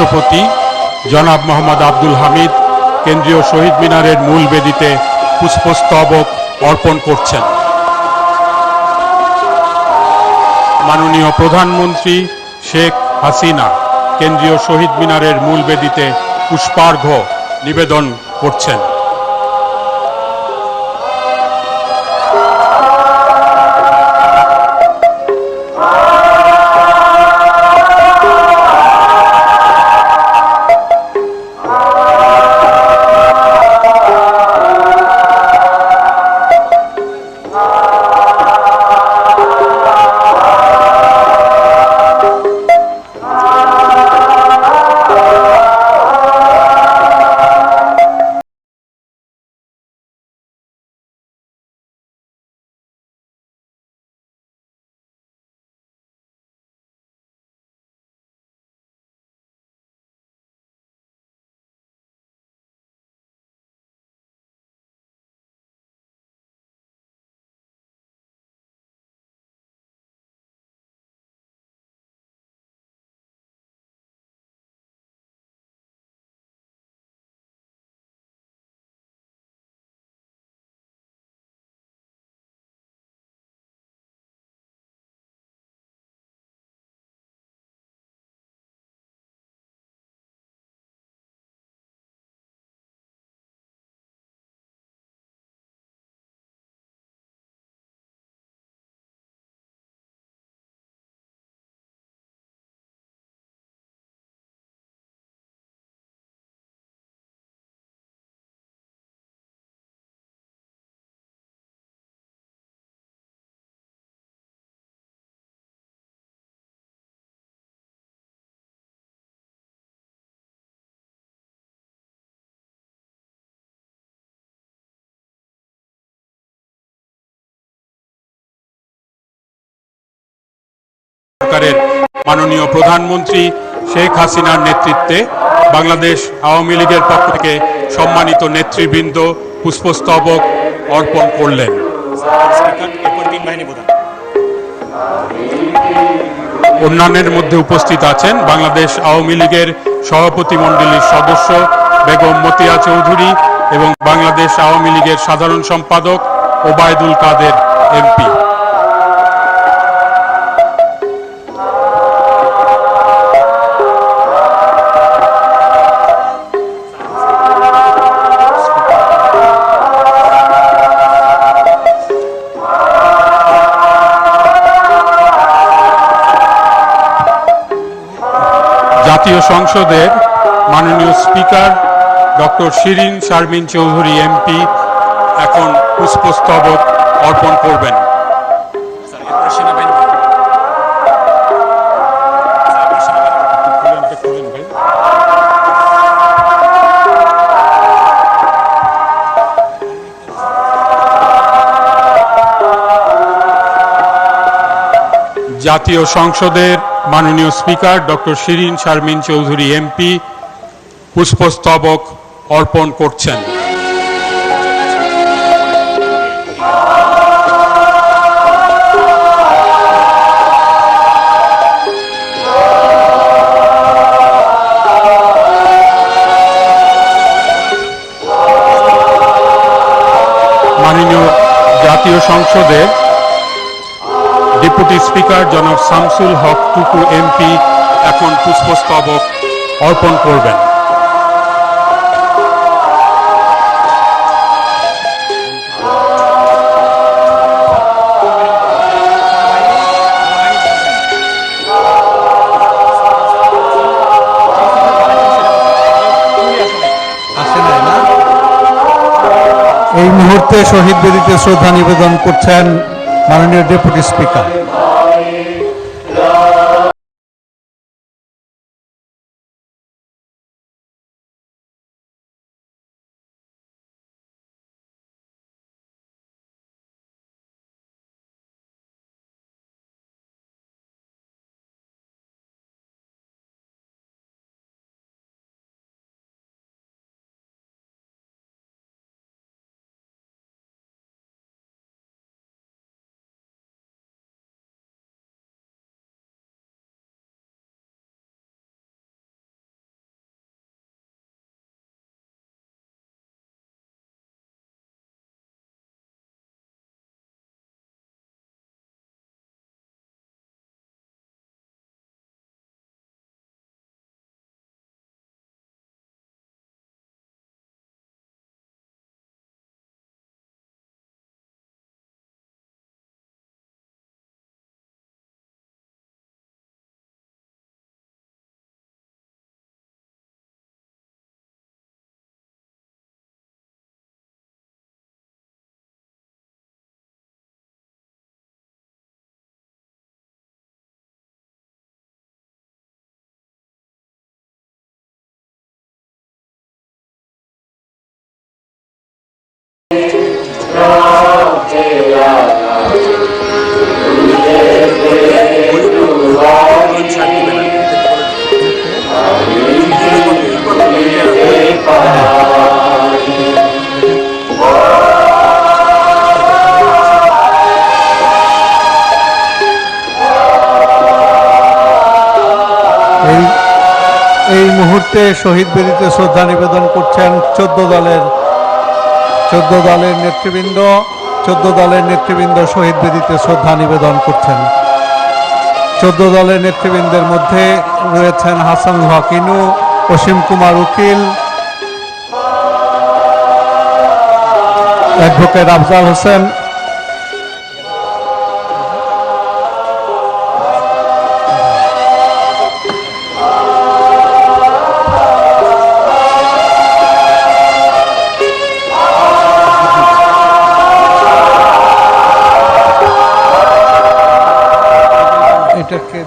রাষ্ট্রপতি জনাব মোহাম্মদ আব্দুল হামিদ কেন্দ্রীয় শহীদ মিনারের মূল বেদিতে পুষ্পস্তবক অর্পণ করছেন। মাননীয় প্রধানমন্ত্রী শেখ হাসিনা কেন্দ্রীয় শহীদ মিনারের মূল বেদিতে পুষ্পার্ঘ্য নিবেদন করছেন। সরকারের মাননীয় প্রধানমন্ত্রী শেখ হাসিনার নেতৃত্বে বাংলাদেশ আওয়ামী লীগের পক্ষ থেকে সম্মানিত নেতৃবৃন্দ পুষ্পস্তবক অর্পণ করলেন। অন্যান্যের মধ্যে উপস্থিত আছেন বাংলাদেশ আওয়ামী লীগের সভাপতিমণ্ডলীর সদস্য বেগম মতিয়া চৌধুরী এবং বাংলাদেশ আওয়ামী লীগের সাধারণ সম্পাদক ওবায়দুল কাদের এমপি। জাতীয় সংসদের মাননীয় speaker doctor Shirin Sharmin Chowdhury MP এখন পুষ্পস্তবক অর্পণ করবেন। জাতীয় সংসদের মাননীয় speaker doctor Shirin Sharmin Chowdhury MP পুষ্পস্তবক অর্পণ করছেন। মাননীয় জাতীয় সংসদের ডেপুটি স্পিকার জনাব শামসুল হক টুকু এমপি এখন পুষ্পস্তবক অর্পণ করবেন। এই মুহূর্তে শহীদ বেদিতে শ্রদ্ধা নিবেদন করছেন মাননীয় ডেপুটি স্পিকার। এই মুহূর্তে শহীদ বেদিতে শ্রদ্ধা নিবেদন করছেন 14 দলের নেতৃবৃন্দ শহীদ বেদিতে শ্রদ্ধা নিবেদন করছেন। 14 দলের নেতৃবৃন্দের মধ্যে রয়েছেন হাসানুল হক ইনু, অসীম কুমার উকিল, অ্যাডভোকেট আফজাল হোসেন, এটা কে